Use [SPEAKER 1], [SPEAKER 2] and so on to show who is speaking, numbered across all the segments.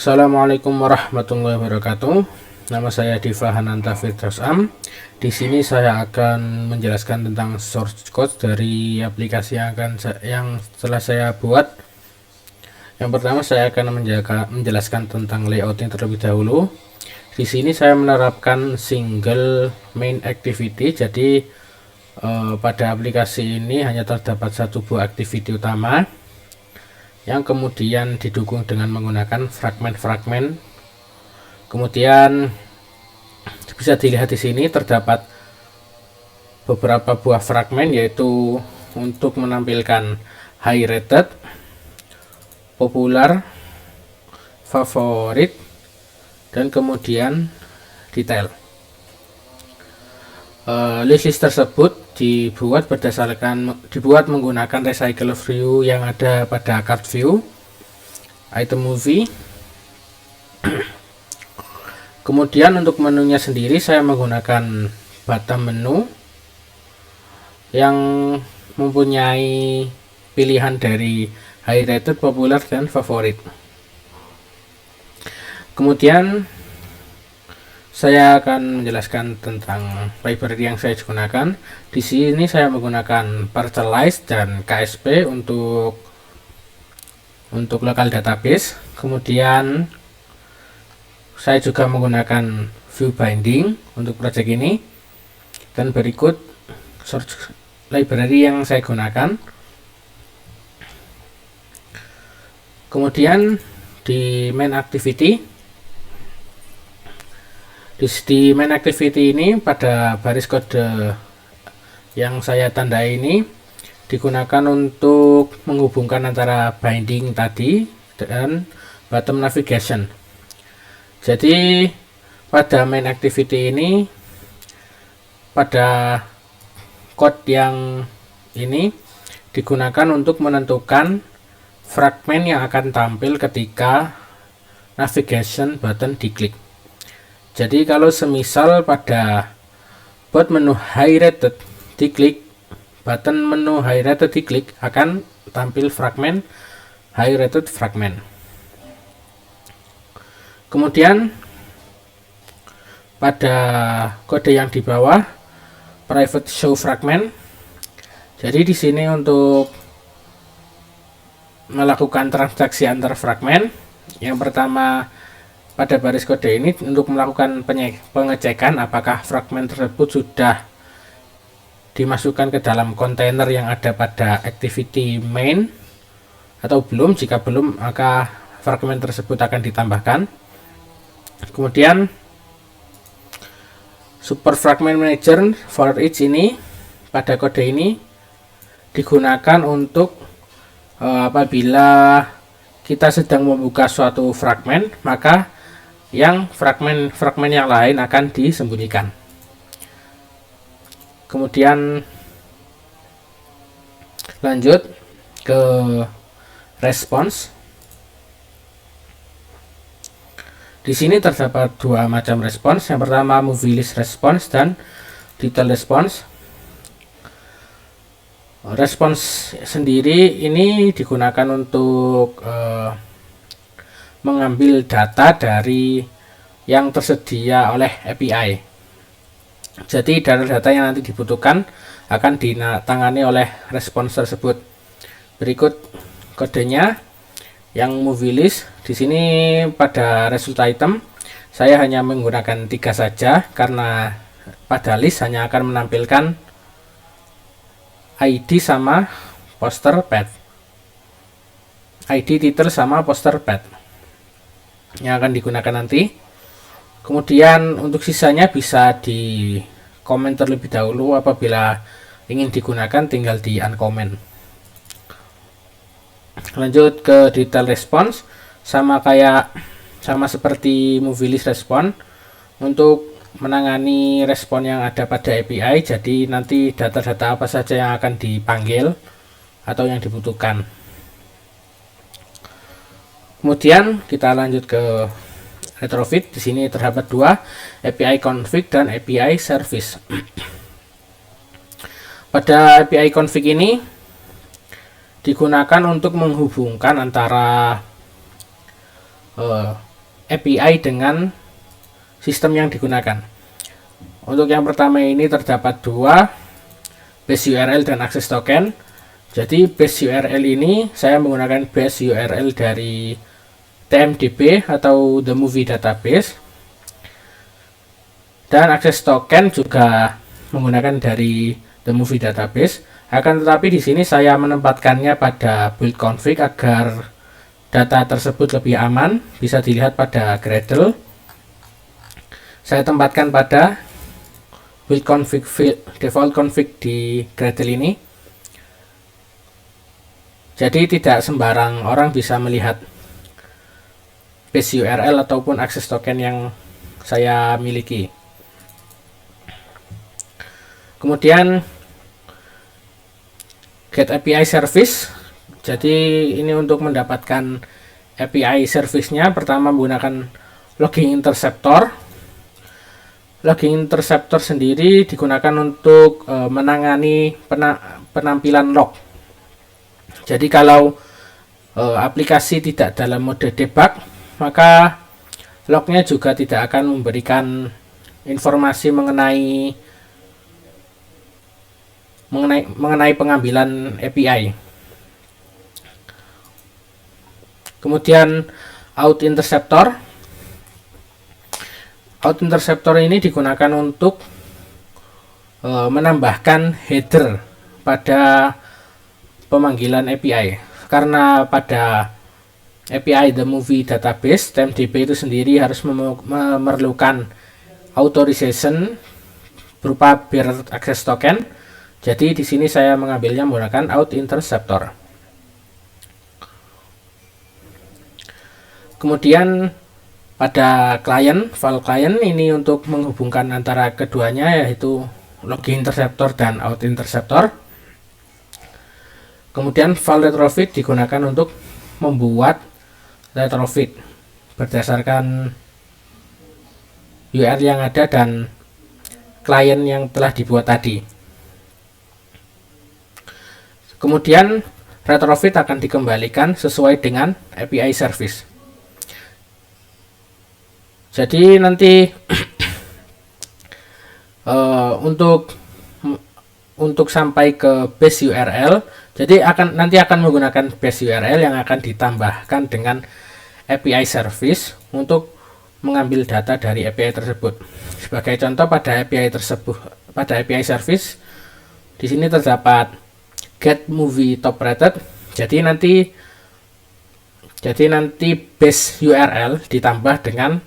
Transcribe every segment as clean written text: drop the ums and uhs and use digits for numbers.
[SPEAKER 1] Assalamualaikum warahmatullahi wabarakatuh. Nama saya Diva Hananta Firdausyam. Di sini saya akan menjelaskan tentang source code dari aplikasi yang setelah saya buat. Yang pertama saya akan menjelaskan tentang layouting terlebih dahulu. Di sini saya menerapkan single main activity. Jadi pada aplikasi ini hanya terdapat satu buah activity utama yang kemudian didukung dengan menggunakan fragmen-fragmen. Kemudian bisa dilihat di sini terdapat beberapa buah fragmen, yaitu untuk menampilkan high rated, popular, favorit, dan kemudian detail. List tersebut dibuat menggunakan recycle view yang ada pada card view, item movie. Kemudian untuk menunya sendiri saya menggunakan bottom menu yang mempunyai pilihan dari high rated, popular, dan favorit. Kemudian saya akan menjelaskan tentang library yang saya gunakan. Di sini saya menggunakan Parcelize dan KSP untuk local database. Kemudian saya juga menggunakan view binding untuk project ini. Dan berikut source library yang saya gunakan. Kemudian di main activity, di main activity ini pada baris kode yang saya tandai ini digunakan untuk menghubungkan antara binding tadi dan bottom navigation. Jadi pada main activity ini, pada code yang ini digunakan untuk menentukan fragmen yang akan tampil ketika navigation button diklik. Jadi kalau semisal pada bot menu high rated diklik, button menu high rated diklik, akan tampil fragmen high rated fragment. Kemudian pada kode yang di bawah, private show fragment. Jadi di sini untuk melakukan transaksi antar fragmen, yang pertama pada baris kode ini untuk melakukan pengecekan apakah fragmen tersebut sudah dimasukkan ke dalam kontainer yang ada pada activity main atau belum. Jika belum, maka fragmen tersebut akan ditambahkan. Kemudian super fragment manager for each ini pada kode ini digunakan untuk apabila kita sedang membuka suatu fragmen, maka yang fragmen yang lain akan disembunyikan. Kemudian lanjut ke response. Di sini terdapat dua macam response. Yang pertama movie list response dan detail response. Response sendiri ini digunakan untuk mengambil data dari yang tersedia oleh API. Jadi data yang nanti dibutuhkan akan ditangani oleh response tersebut. Berikut kodenya. Yang movie list di sini pada result item saya hanya menggunakan 3 saja, karena pada list hanya akan menampilkan ID sama poster pad, ID title sama poster pad yang akan digunakan nanti. Kemudian untuk sisanya bisa di komen terlebih dahulu, apabila ingin digunakan tinggal di uncomment. Lanjut ke detail response, sama seperti movie list response, untuk menangani respon yang ada pada API. Jadi nanti data-data apa saja yang akan dipanggil atau yang dibutuhkan. Kemudian kita lanjut ke retrofit. Di sini terdapat dua, API config dan API service. Pada API config ini digunakan untuk menghubungkan antara API dengan sistem yang digunakan. Untuk yang pertama ini terdapat dua, base URL dan akses token. Jadi base URL ini saya menggunakan base URL dari TMDB atau The Movie Database, dan akses token juga menggunakan dari The Movie Database. Akan tetapi di sini saya menempatkannya pada build config agar data tersebut lebih aman. Bisa dilihat pada Gradle. Saya tempatkan pada build config default config di Gradle ini. Jadi tidak sembarang orang bisa melihat base URL ataupun akses token yang saya miliki. Kemudian get API service. Jadi ini untuk mendapatkan API service-nya pertama menggunakan logging interceptor. Logging interceptor sendiri digunakan untuk menangani penampilan log. Jadi kalau aplikasi tidak dalam mode debug, maka lognya juga tidak akan memberikan informasi mengenai pengambilan API. Kemudian out interceptor. Out interceptor ini digunakan untuk menambahkan header pada pemanggilan API. Karena pada API The Movie Database, TMDB itu sendiri harus memerlukan authorization berupa bearer access token. Jadi di sini saya mengambilnya menggunakan out interceptor. Kemudian pada file client ini untuk menghubungkan antara keduanya, yaitu login interceptor dan out interceptor. Kemudian file retrofit digunakan untuk membuat retrofit berdasarkan URL yang ada dan klien yang telah dibuat tadi. Kemudian retrofit akan dikembalikan sesuai dengan API service. Jadi nanti untuk sampai ke base URL, jadi nanti akan menggunakan base URL yang akan ditambahkan dengan API service untuk mengambil data dari API tersebut. Sebagai contoh pada API service di sini terdapat get movie top rated. Jadi nanti base URL ditambah dengan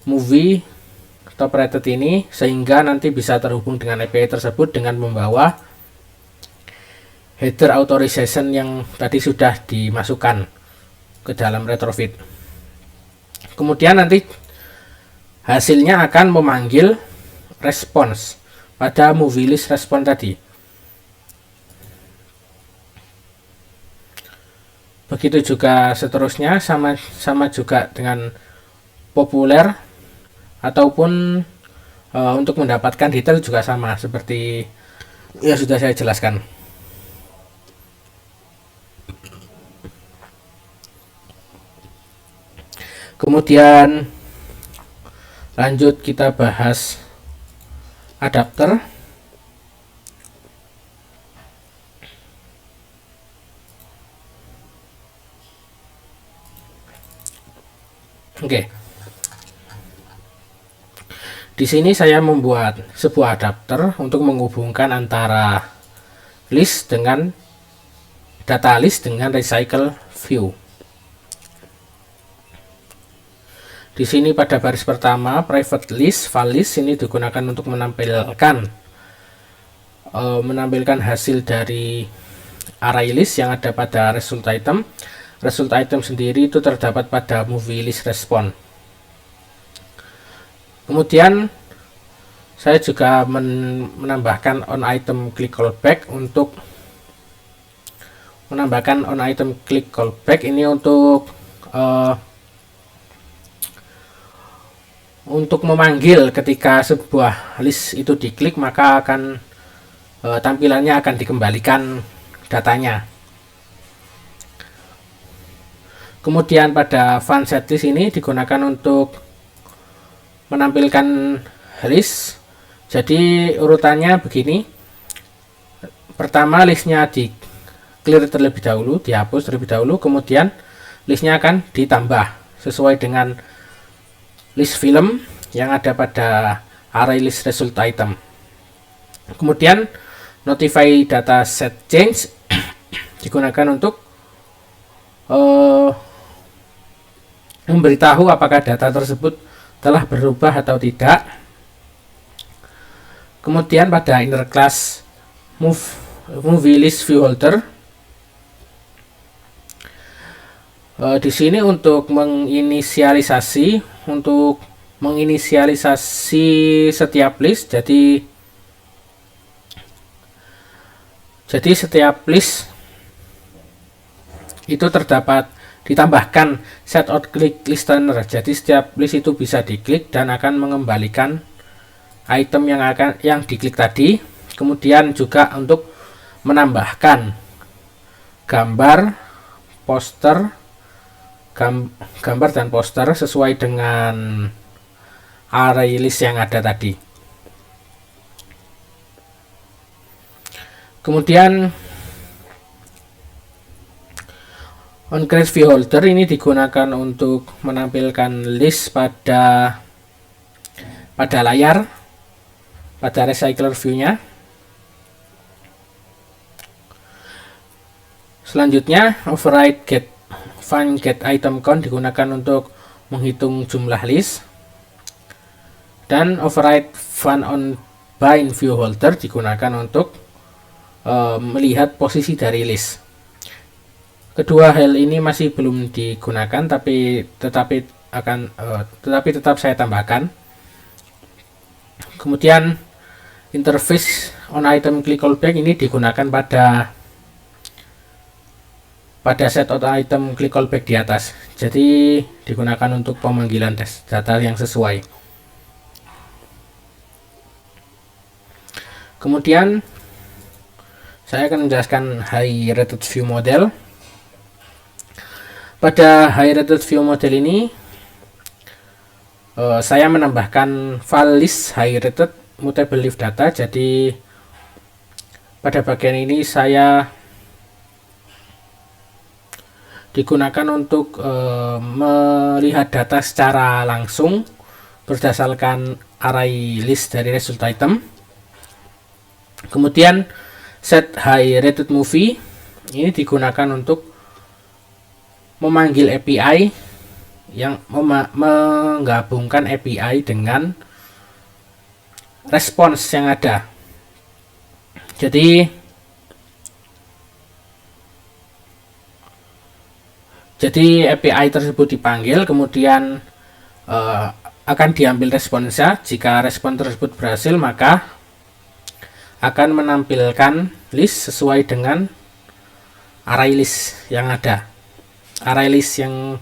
[SPEAKER 1] movie top rated ini, sehingga nanti bisa terhubung dengan API tersebut dengan membawa header authorization yang tadi sudah dimasukkan ke dalam retrofit. Kemudian nanti hasilnya akan memanggil response pada movie list response tadi. Begitu juga seterusnya, sama juga dengan populer ataupun untuk mendapatkan detail juga sama seperti yang sudah saya jelaskan. Kemudian lanjut kita bahas adapter. Oke. Di sini saya membuat sebuah adapter untuk menghubungkan antara list dengan data list dengan recycle view. Di sini pada baris pertama private list, file list ini digunakan untuk menampilkan hasil dari array list yang ada pada result item. Result item sendiri itu terdapat pada movie list response. Kemudian saya juga menambahkan on item click callback ini untuk memanggil ketika sebuah list itu diklik, maka akan tampilannya akan dikembalikan datanya. Kemudian pada font setlist ini digunakan untuk menampilkan list. Jadi urutannya begini. Pertama listnya di clear terlebih dahulu, dihapus terlebih dahulu, kemudian listnya akan ditambah sesuai dengan list film yang ada pada array list result item. Kemudian notify data set change digunakan untuk memberitahu apakah data tersebut telah berubah atau tidak. Kemudian pada inner class movie list view holder, di sini untuk menginisialisasi setiap list. Jadi setiap list itu ditambahkan set out click listener. Jadi setiap list itu bisa diklik dan akan mengembalikan item yang diklik tadi. Kemudian juga untuk menambahkan gambar dan poster sesuai dengan array list yang ada tadi. Kemudian on create view holder ini digunakan untuk menampilkan list pada layar, pada recycler view-nya. Selanjutnya override find get item count digunakan untuk menghitung jumlah list, dan override find on bind view holder digunakan untuk melihat posisi dari list. Kedua hal ini masih belum digunakan, tetapi tetap saya tambahkan. Kemudian interface on item click callback ini digunakan pada set out item click callback di atas. Jadi digunakan untuk pemanggilan data yang sesuai. Kemudian saya akan menjelaskan high rated view model. Pada high rated view model ini saya menambahkan file list high rated mutable leaf data. Jadi pada bagian ini saya digunakan untuk melihat data secara langsung berdasarkan array list dari result item. Kemudian set high rated movie ini digunakan untuk memanggil API yang menggabungkan API dengan respons yang ada. Jadi API tersebut dipanggil, kemudian akan diambil responsnya. Jika respon tersebut berhasil, maka akan menampilkan list sesuai dengan array list yang ada, array list yang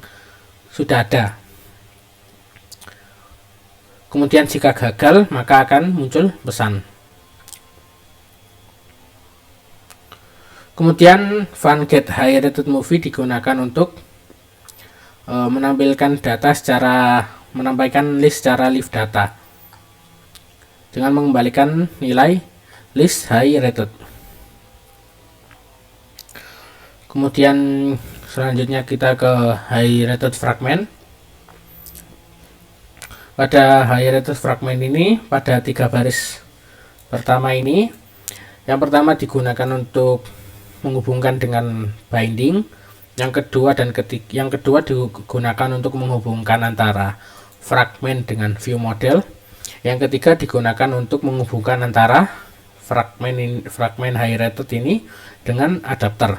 [SPEAKER 1] sudah ada. Kemudian jika gagal, maka akan muncul pesan. Kemudian find get high rated movie digunakan untuk menampilkan data menambahkan list secara leaf data dengan mengembalikan nilai list high rated. Kemudian selanjutnya kita ke high rated fragment. Pada high rated fragment ini, pada 3 baris pertama ini, yang pertama digunakan untuk menghubungkan dengan binding, yang kedua digunakan untuk menghubungkan antara fragment dengan view model, yang ketiga digunakan untuk menghubungkan antara fragment high rated ini dengan adapter.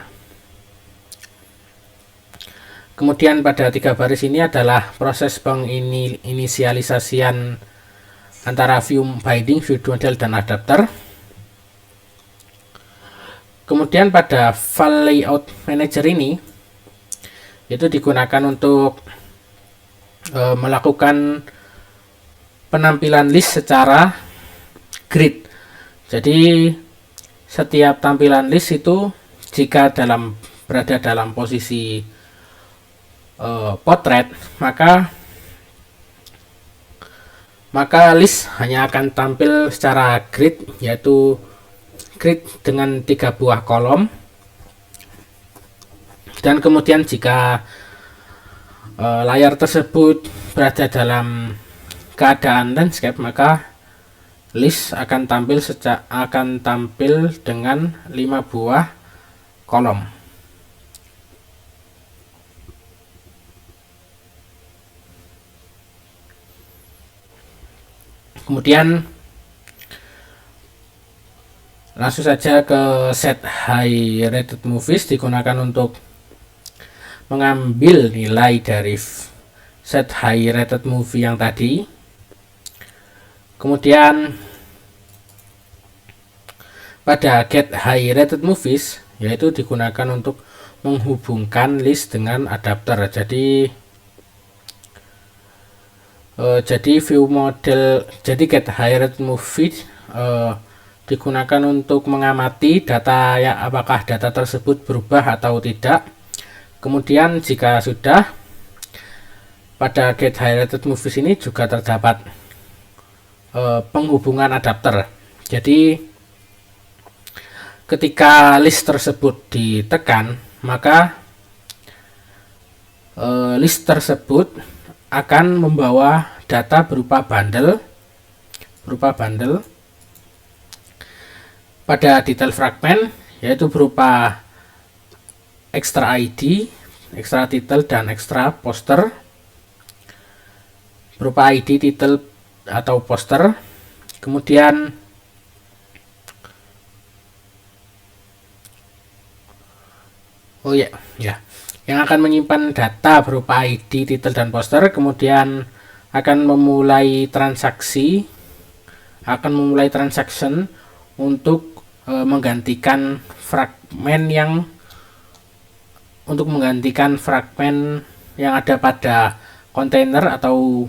[SPEAKER 1] Kemudian pada 3 baris ini adalah proses penginisialisasian antara view binding, view model, dan adapter. Kemudian pada file layout manager ini itu digunakan untuk melakukan penampilan list secara grid. Jadi setiap tampilan list itu jika berada dalam posisi potret, maka list hanya akan tampil secara grid, yaitu grid dengan 3 buah kolom. Dan kemudian jika layar tersebut berada dalam keadaan landscape, maka list akan tampil dengan 5 buah kolom. Kemudian langsung saja ke set high rated movies, digunakan untuk mengambil nilai dari set high rated movie yang tadi. Kemudian pada get high rated movies, yaitu digunakan untuk menghubungkan list dengan adapter. Jadi view model, jadi get high rated movie digunakan untuk mengamati data ya, apakah data tersebut berubah atau tidak. Kemudian jika sudah, pada get high rated movies ini juga terdapat penghubungan adapter. Jadi ketika list tersebut ditekan, maka list tersebut akan membawa data berupa bundle pada detail fragment, yaitu berupa extra ID, extra title, dan extra poster. Berupa ID, title, atau poster. Kemudian yang akan menyimpan data berupa ID, title, dan poster, kemudian akan memulai transaction untuk menggantikan fragmen yang ada pada kontainer atau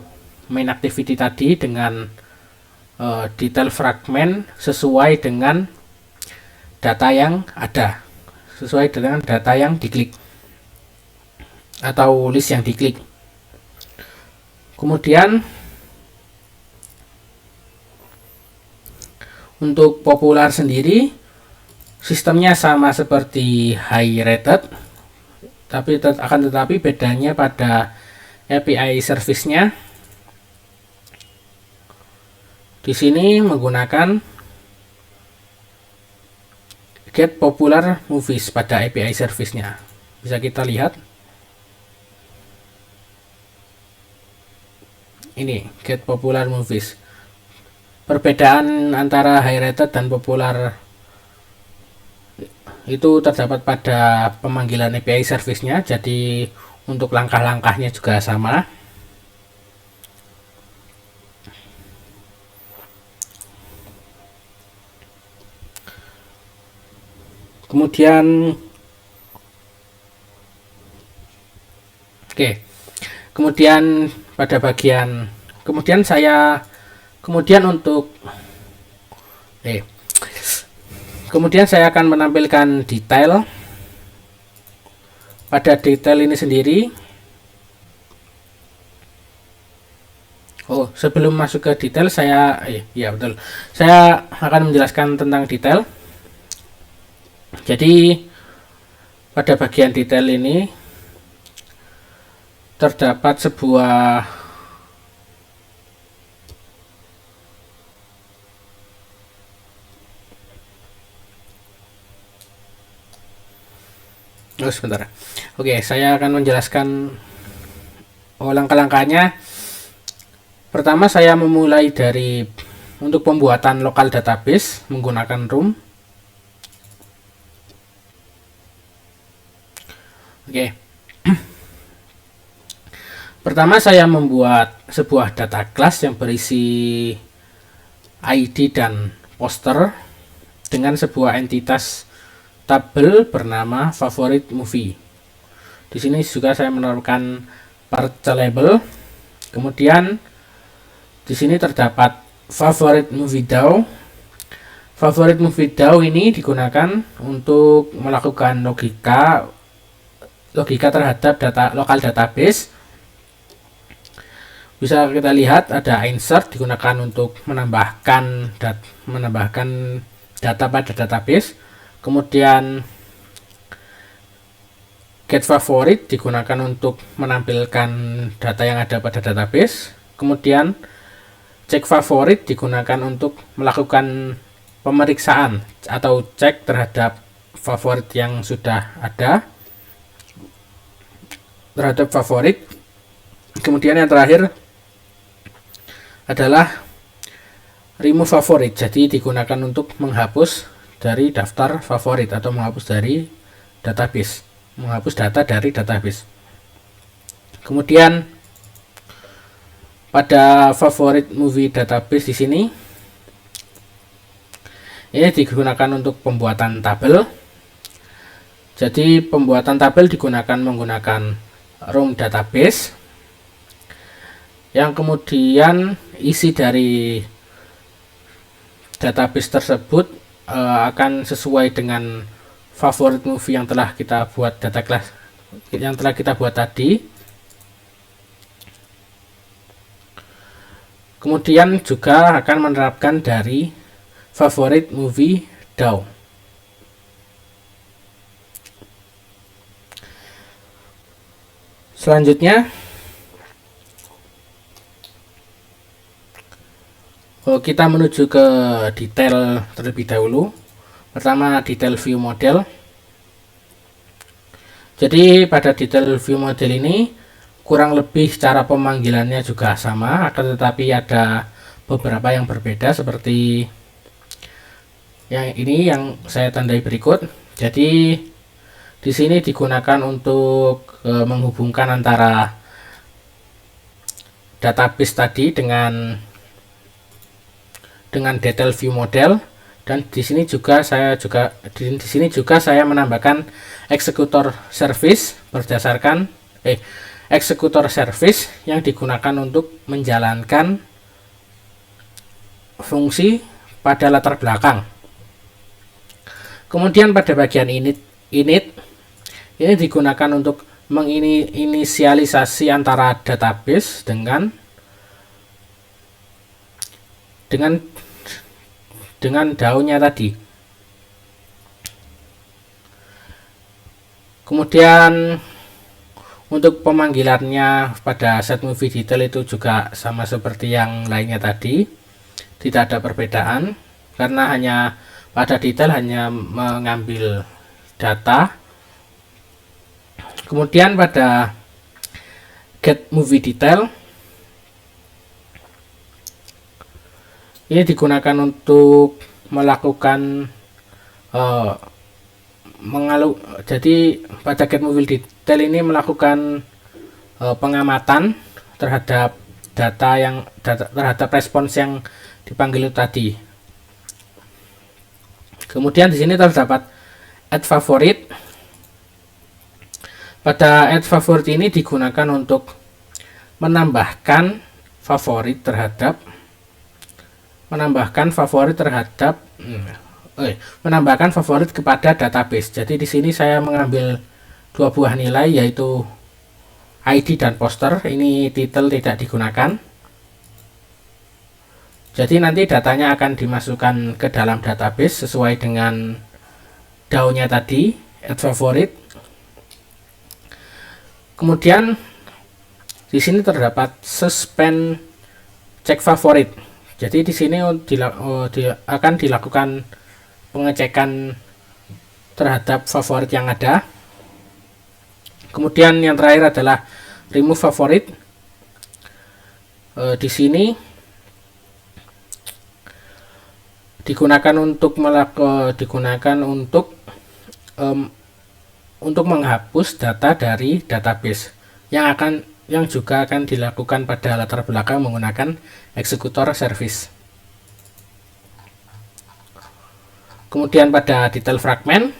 [SPEAKER 1] main activity tadi dengan detail fragment sesuai dengan data yang ada, sesuai dengan data yang diklik atau list yang diklik. Kemudian untuk popular sendiri, sistemnya sama seperti high rated, tetapi bedanya pada API service-nya. Di sini menggunakan get popular movies pada API service-nya. Bisa kita lihat. Ini get popular movies. Perbedaan antara high rated dan popular itu terdapat pada pemanggilan API service-nya. Jadi untuk langkah-langkahnya juga sama. Kemudian pada bagian kemudian saya akan menampilkan detail. Pada detail ini sendiri, sebelum masuk ke detail, saya akan menjelaskan tentang detail. Jadi pada bagian detail ini terdapat sebuah sebentar. Saya akan menjelaskan langkah-langkahnya. Pertama, saya memulai dari untuk pembuatan lokal database menggunakan room. Pertama, saya membuat sebuah data class yang berisi ID dan poster dengan sebuah entitas tabel bernama favorite movie. Di sini juga saya menaruhkan label. Kemudian di sini terdapat favorite movie DAO. Favorite movie DAO ini digunakan untuk melakukan logika logika terhadap data lokal database. Bisa kita lihat ada insert digunakan untuk menambahkan data pada database. Kemudian get favorit digunakan untuk menampilkan data yang ada pada database. Kemudian cek favorit digunakan untuk melakukan pemeriksaan atau cek terhadap favorit yang sudah ada terhadap favorit. Kemudian yang terakhir adalah remove favorit, jadi digunakan untuk menghapus dari daftar favorit atau menghapus dari database, menghapus data dari database. Kemudian pada favorit movie database di sini ini digunakan untuk pembuatan tabel. Jadi pembuatan tabel digunakan menggunakan room database, yang kemudian isi dari database tersebut akan sesuai dengan favorit movie yang telah kita buat tadi. Kemudian juga akan menerapkan dari favorit movie DAO. Selanjutnya kita menuju ke detail terlebih dahulu. Pertama, detail view model. Jadi pada detail view model ini kurang lebih cara pemanggilannya juga sama, akan tetapi ada beberapa yang berbeda seperti yang ini yang saya tandai berikut. Jadi di sini digunakan untuk menghubungkan antara database tadi dengan detail view model, dan di sini juga saya menambahkan executor service berdasarkan executor service yang digunakan untuk menjalankan fungsi pada latar belakang. Kemudian pada bagian init ini digunakan untuk menginisialisasi antara database dengan DAO-nya tadi. Kemudian untuk pemanggilannya pada set movie detail itu juga sama seperti yang lainnya tadi, tidak ada perbedaan karena hanya pada detail hanya mengambil data. Kemudian pada get movie detail ini digunakan untuk melakukan jadi pada get movie detail ini melakukan pengamatan terhadap terhadap respons yang dipanggil tadi. Kemudian di sini terdapat add favorite. Pada add favorite ini digunakan untuk menambahkan favorit kepada database. Jadi di sini saya mengambil dua buah nilai, yaitu ID dan poster. Ini title tidak digunakan. Jadi nanti datanya akan dimasukkan ke dalam database sesuai dengan DAO-nya tadi, add favorite. Kemudian di sini terdapat suspend cek favorit. Jadi di sini akan dilakukan pengecekan terhadap favorit yang ada. Kemudian yang terakhir adalah remove favorit. Di sini digunakan untuk menghapus data dari database yang juga akan dilakukan pada latar belakang menggunakan executor service. Kemudian pada detail fragment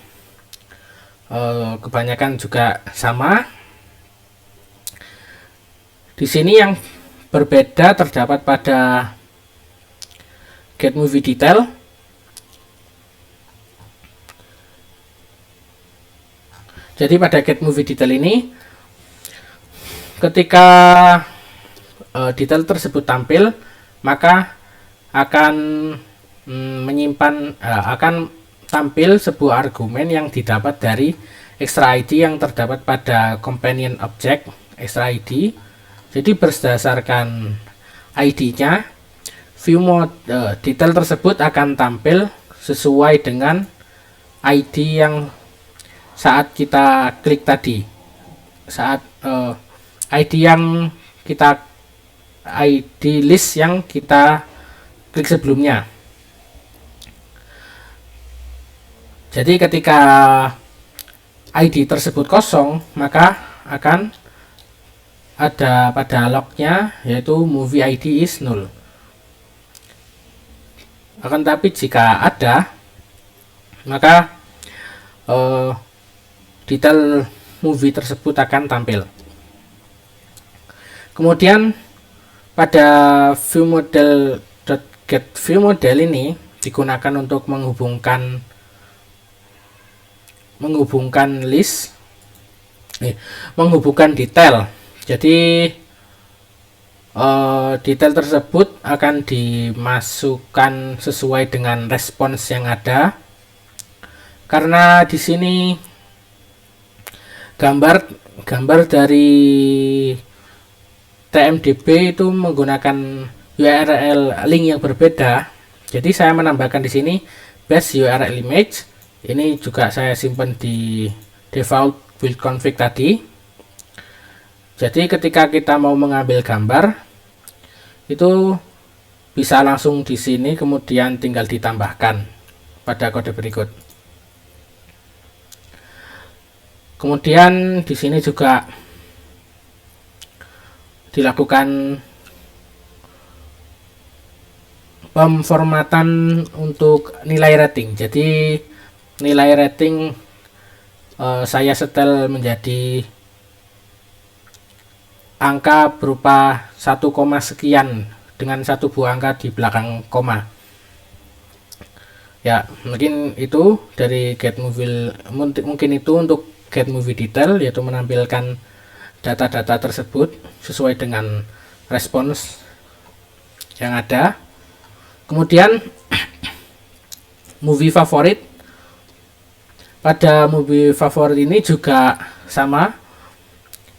[SPEAKER 1] kebanyakan juga sama. Di sini yang berbeda terdapat pada get movie detail. Jadi pada get movie detail ini, ketika detail tersebut tampil, maka akan akan tampil sebuah argumen yang didapat dari extra ID yang terdapat pada companion object extra ID. Jadi berdasarkan ID-nya, view mode detail tersebut akan tampil sesuai dengan ID yang saat kita klik tadi, saat ID list yang kita klik sebelumnya. Jadi ketika ID tersebut kosong, maka akan ada pada lognya yaitu movie ID is null. Akan tapi jika ada, maka detail movie tersebut akan tampil. Kemudian pada get view model ini digunakan untuk menghubungkan detail. Jadi detail tersebut akan dimasukkan sesuai dengan respons yang ada, karena di sini gambar dari TMDB itu menggunakan URL link yang berbeda. Jadi saya menambahkan di sini base URL image. Ini juga saya simpan di default build config tadi. Jadi ketika kita mau mengambil gambar, itu bisa langsung di sini, kemudian tinggal ditambahkan pada kode berikut. Kemudian di sini juga dilakukan pemformatan untuk nilai rating. Jadi nilai rating saya setel menjadi angka berupa 1, sekian dengan satu buah angka di belakang koma. Ya, mungkin itu dari get movie, mungkin itu untuk get movie detail, yaitu menampilkan data-data tersebut sesuai dengan respons yang ada. Kemudian movie favorit. Pada movie favorit ini juga sama,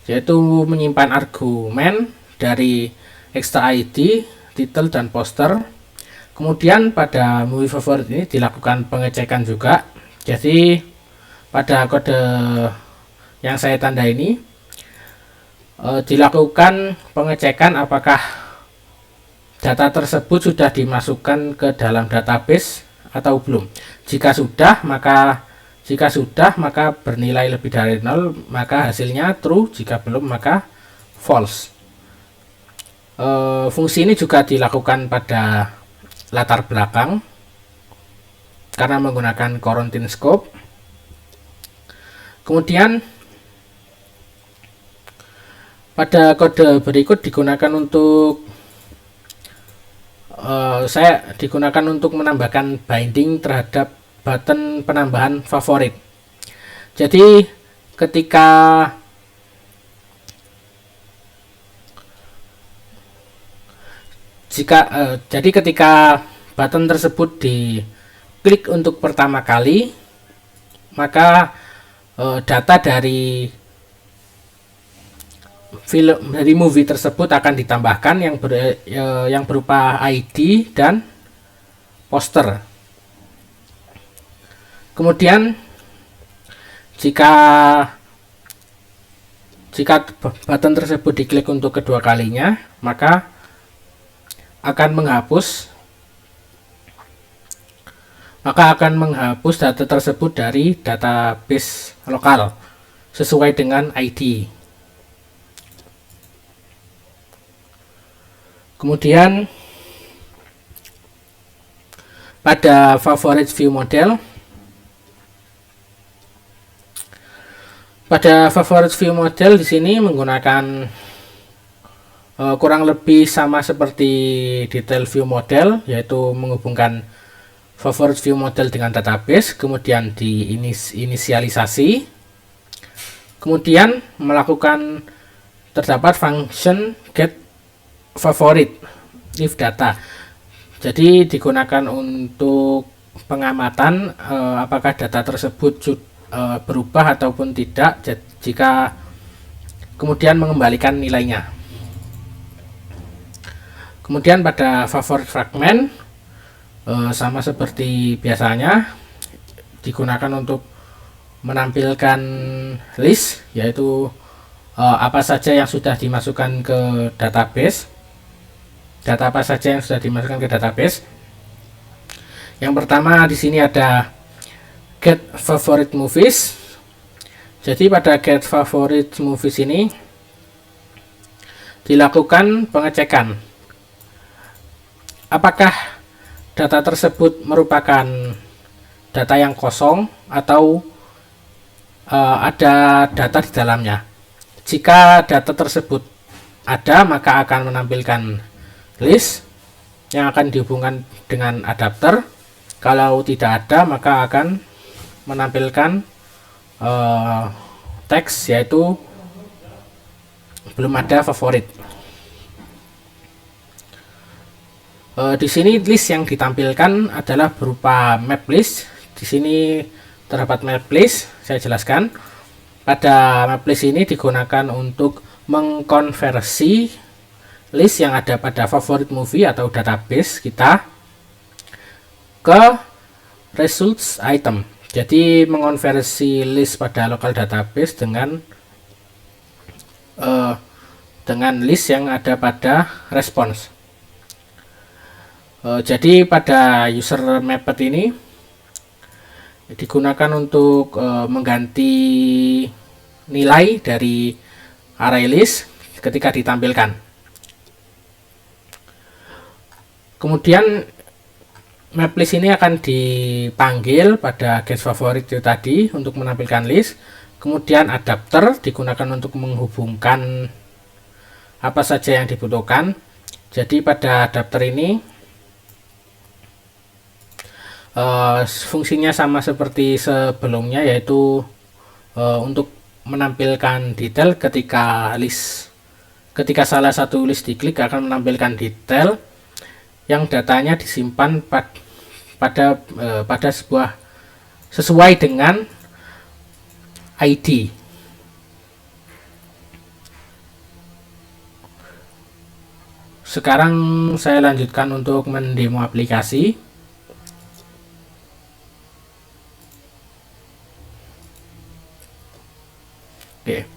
[SPEAKER 1] yaitu menyimpan argumen dari extra ID, title, dan poster. Kemudian pada movie favorit ini dilakukan pengecekan juga. Jadi pada kode yang saya tanda ini dilakukan pengecekan apakah data tersebut sudah dimasukkan ke dalam database atau belum. Jika sudah, maka bernilai lebih dari 0, maka hasilnya true. Jika belum, maka false. Fungsi ini juga dilakukan pada latar belakang karena menggunakan quarantine scope. Kemudian pada kode berikut digunakan untuk menambahkan binding terhadap button penambahan favorit. Jadi ketika button tersebut diklik untuk pertama kali, maka data dari movie tersebut akan ditambahkan yang berupa ID dan poster. Kemudian jika button tersebut diklik untuk kedua kalinya, maka akan menghapus data tersebut dari database lokal sesuai dengan ID. Kemudian pada favorite view model, di sini menggunakan kurang lebih sama seperti detail view model, yaitu menghubungkan favorite view model dengan database, kemudian diinisialisasi. Kemudian melakukan terdapat function get favorite if data. Jadi digunakan untuk pengamatan apakah data tersebut berubah ataupun tidak, jika kemudian mengembalikan nilainya. Kemudian pada favorite fragment sama seperti biasanya, digunakan untuk menampilkan list, yaitu apa saja yang sudah dimasukkan ke database. Data apa saja yang sudah dimasukkan ke database. Yang pertama di sini ada get favorite movies. Jadi pada get favorite movies ini dilakukan pengecekan apakah data tersebut merupakan data yang kosong atau ada data di dalamnya. Jika data tersebut ada, maka akan menampilkan list yang akan dihubungkan dengan adapter. Kalau tidak ada, maka akan menampilkan teks, yaitu belum ada favorit. Di sini list yang ditampilkan adalah berupa map list. Di sini terdapat map list. Saya jelaskan. Pada map list ini digunakan untuk mengkonversi list yang ada pada favorite movie atau database kita ke results item. Jadi mengonversi list pada local database dengan list yang ada pada response. Jadi pada user method ini digunakan untuk mengganti nilai dari array list ketika ditampilkan. Kemudian map list ini akan dipanggil pada get favorite itu tadi untuk menampilkan list. Kemudian adapter digunakan untuk menghubungkan apa saja yang dibutuhkan. Jadi pada adapter ini fungsinya sama seperti sebelumnya, yaitu untuk menampilkan detail ketika salah satu list diklik akan menampilkan detail yang datanya disimpan pada sebuah sesuai dengan ID. Sekarang saya lanjutkan untuk mendemo aplikasi. Oke,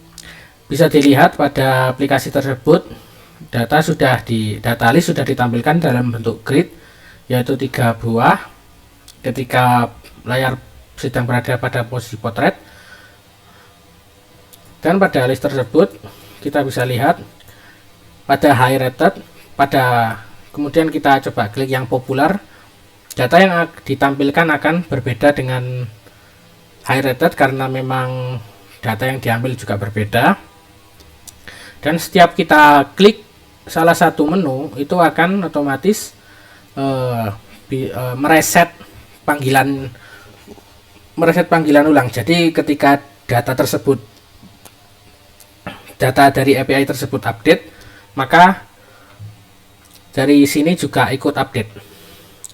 [SPEAKER 1] bisa dilihat pada aplikasi tersebut data list sudah ditampilkan dalam bentuk grid, yaitu 3 buah ketika layar sedang berada pada posisi potret. Dan pada list tersebut kita bisa lihat pada high rated, kemudian kita coba klik yang populer, data yang ditampilkan akan berbeda dengan high rated karena memang data yang diambil juga berbeda. Dan setiap kita klik salah satu menu, itu akan otomatis mereset panggilan ulang. Jadi ketika data dari API tersebut update, maka dari sini juga ikut update,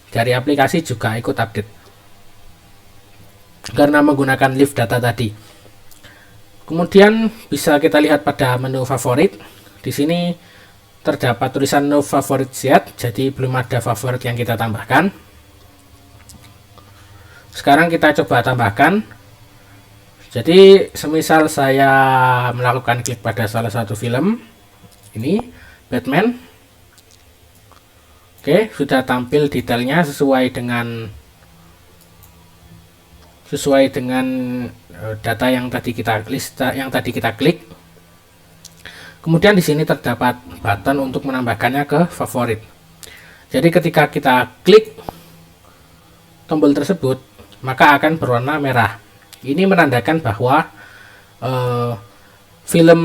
[SPEAKER 1] dari aplikasi juga ikut update karena menggunakan live data tadi. Kemudian bisa kita lihat pada menu favorit. Di sini terdapat tulisan no favorite yet, jadi belum ada favorit yang kita tambahkan. Sekarang kita coba tambahkan. Jadi semisal saya melakukan klik pada salah satu film ini, Batman. Oke, sudah tampil detailnya sesuai dengan data yang tadi kita klik. Kemudian di sini terdapat button untuk menambahkannya ke favorit. Jadi ketika kita klik tombol tersebut, maka akan berwarna merah. Ini menandakan bahwa film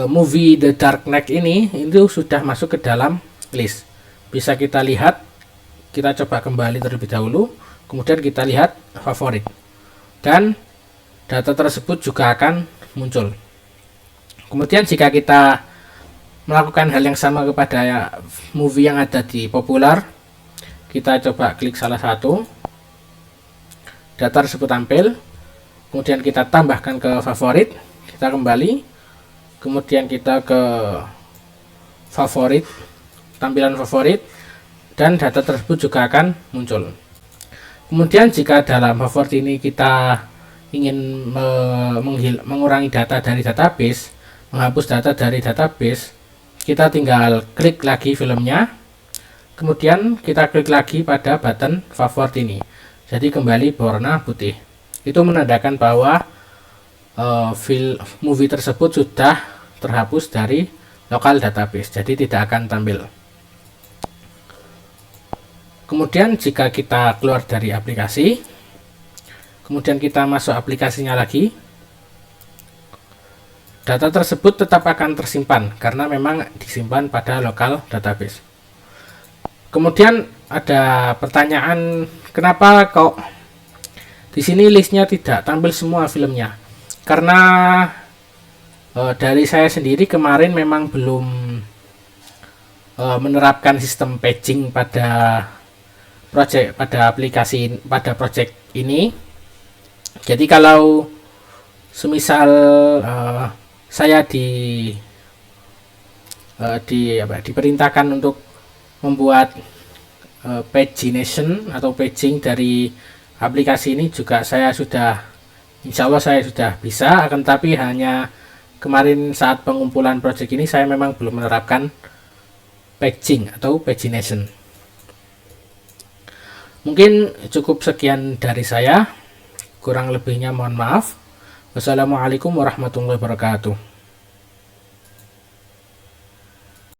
[SPEAKER 1] movie The Dark Knight ini itu sudah masuk ke dalam list. Bisa kita lihat, kita coba kembali terlebih dahulu, kemudian kita lihat favorit. Dan data tersebut juga akan muncul. Kemudian jika kita melakukan hal yang sama kepada movie yang ada di popular, kita coba klik salah satu, data tersebut tampil, kemudian kita tambahkan ke favorit, kita kembali, kemudian kita ke favorit, tampilan favorit, dan data tersebut juga akan muncul. Kemudian jika dalam favorit ini kita ingin mengurangi data dari database, menghapus data dari database, kita tinggal klik lagi filmnya, kemudian kita klik lagi pada button favorit ini, jadi kembali berwarna putih. Itu menandakan bahwa movie tersebut sudah terhapus dari lokal database, jadi tidak akan tampil. Kemudian jika kita keluar dari aplikasi, kemudian kita masuk aplikasinya lagi, data tersebut tetap akan tersimpan karena memang disimpan pada lokal database. Kemudian ada pertanyaan, kenapa kok di sini listnya tidak tampil semua filmnya? Karena dari saya sendiri kemarin memang belum menerapkan sistem paging pada project ini. Jadi kalau semisal saya diperintahkan untuk membuat pagination atau paging dari aplikasi ini, juga insya Allah saya sudah bisa, akan tapi hanya kemarin saat pengumpulan project ini saya memang belum menerapkan paging atau pagination. Mungkin cukup sekian dari saya, kurang lebihnya mohon maaf. Wassalamualaikum warahmatullahi wabarakatuh.